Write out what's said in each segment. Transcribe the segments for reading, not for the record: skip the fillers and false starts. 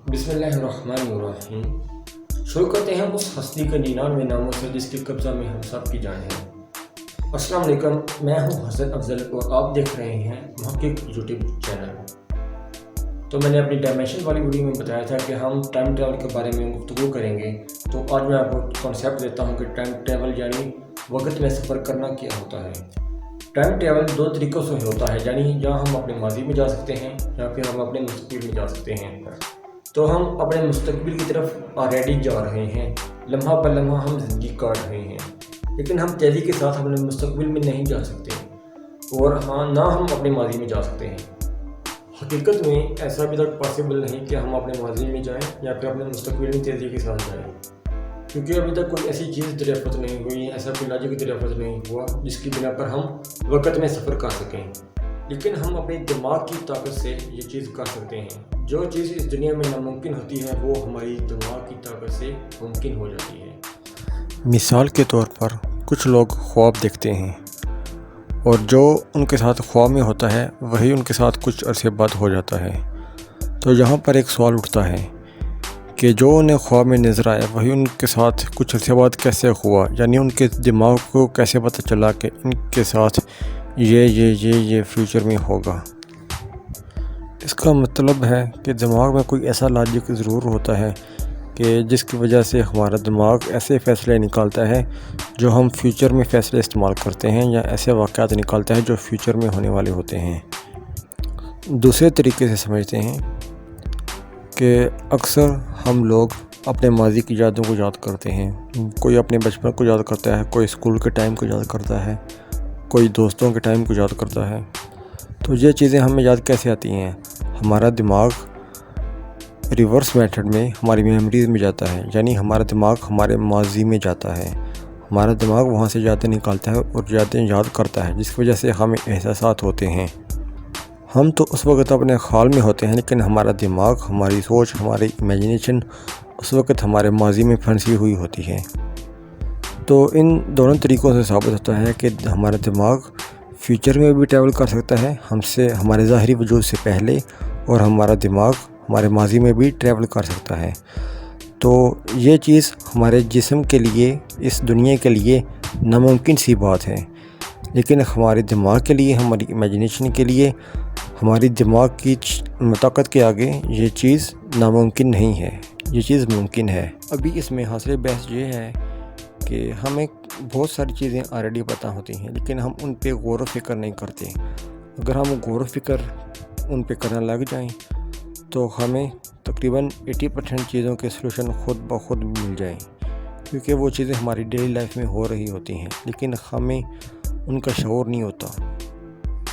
बिस्मिल्लाहिर्रहमानिर्रहीम। शुरू करते हैं उस हस्ती के 99 नामों से जिसके कब्ज़ा में हम सब की जान है। अस्सलाम वालेकुम, मैं हूं हसन अफजल और आप देख रहे हैं मुहक्किक यूट्यूब चैनल। तो मैंने अपनी डायमेंशन वाली वीडियो में बताया था कि हम टाइम ट्रैवल के बारे में गुफ्तगू करेंगे। तो आज मैं आपको कॉन्सेप्ट देता हूं कि टाइम ट्रैवल यानी वक्त में सफ़र करना क्या होता है। टाइम ट्रैवल दो तरीक़ों से होता है, यानी जहाँ हम अपने माजी में जा सकते हैं या फिर हम अपने मुस्तक़बिल में जा सकते हैं। तो हम अपने मुस्तक़बिल की तरफ ऑलरेडी जा रहे हैं, लम्हा पर लम्हा हम ज़िंदगी काट रहे हैं, लेकिन हम तेज़ी के साथ अपने मुस्तक़बिल में नहीं जा सकते और हाँ ना हम अपने माजी में जा सकते हैं। हकीकत में ऐसा अभी तक पॉसिबल नहीं कि हम अपने माजी में जाएं या फिर अपने मुस्तक़बिल में तेज़ी के साथ जाएं, क्योंकि अभी तक कोई ऐसी चीज़ दरियाफ़त नहीं हुई, ऐसा कोई लॉजिक दरियाफ़त नहीं हुआ जिसकी बिना पर हम वक़्त में सफ़र कर सकें। लेकिन हम अपने दिमाग की ताकत से ये चीज़ कर सकते हैं। जो चीज़ इस दुनिया में नामुमकिन होती है वो हमारी दिमाग की ताकत से मुमकिन हो जाती है। मिसाल के तौर पर कुछ लोग ख्वाब देखते हैं और जो उनके साथ ख्वाब में होता है वही उनके साथ कुछ अरसे बाद हो जाता है। तो यहाँ पर एक सवाल उठता है कि जो उन्हें ख्वाब में नज़र आया वही उनके साथ कुछ अरसे बाद कैसे हुआ, यानी उनके दिमाग को कैसे पता चला कि इनके साथ ये फ्यूचर में होगा। इसका मतलब है कि दिमाग में कोई ऐसा लॉजिक ज़रूर होता है कि जिसकी वजह से हमारा दिमाग ऐसे फ़ैसले निकालता है जो हम फ्यूचर में फ़ैसले इस्तेमाल करते हैं, या ऐसे वाक़यात निकालता है जो फ्यूचर में होने वाले होते हैं। दूसरे तरीके से समझते हैं कि अक्सर हम लोग अपने माजी की यादों को याद करते हैं। कोई अपने बचपन को याद करता है, कोई स्कूल के टाइम को याद करता है, कोई दोस्तों के टाइम को याद करता है। तो ये चीज़ें हमें याद कैसे आती हैं? हमारा दिमाग रिवर्स मेथड में हमारी मेमोरीज़ में जाता है, यानी हमारा दिमाग हमारे माजी में जाता है। हमारा दिमाग वहाँ से यादें निकालता है और यादें याद करता है, जिसकी वजह से हमें एहसासात होते हैं। हम तो उस वक्त अपने ख्याल में होते हैं, लेकिन हमारा दिमाग, हमारी सोच, हमारी इमेजिनेशन उस वक्त हमारे माजी में फंसी हुई होती है। तो इन दोनों तरीक़ों से साबित होता है कि हमारा दिमाग फ्यूचर में भी ट्रैवल कर सकता है हमसे, हमारे ज़ाहिरी वजूद से पहले, और हमारा दिमाग हमारे माजी में भी ट्रैवल कर सकता है। तो ये चीज़ हमारे जिस्म के लिए, इस दुनिया के लिए नामुमकिन सी बात है, लेकिन हमारे दिमाग के लिए, हमारी इमेजिनेशन के लिए, हमारी दिमाग की ताकत के आगे ये चीज़ नामुमकिन नहीं है, ये चीज़ मुमकिन है। अभी इसमें हासिल बहस ये है कि हमें बहुत सारी चीज़ें ऑलरेडी पता होती हैं, लेकिन हम उन पे गौर व फिक्र नहीं करते। अगर हम गौर व फिक्र उन पे करने लग जाएं तो हमें तकरीबन 80% चीज़ों के सलूशन ख़ुद ब खुद मिल जाएं, क्योंकि वो चीज़ें हमारी डेली लाइफ में हो रही होती हैं, लेकिन हमें उनका शऊर नहीं होता।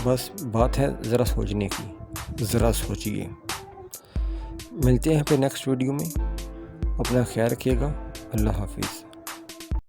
बस बात है ज़रा सोचने की, ज़रा सोचिए। मिलते हैं फिर नेक्स्ट वीडियो में। अपना ख्याल रखिएगा। अल्लाह हाफिज़।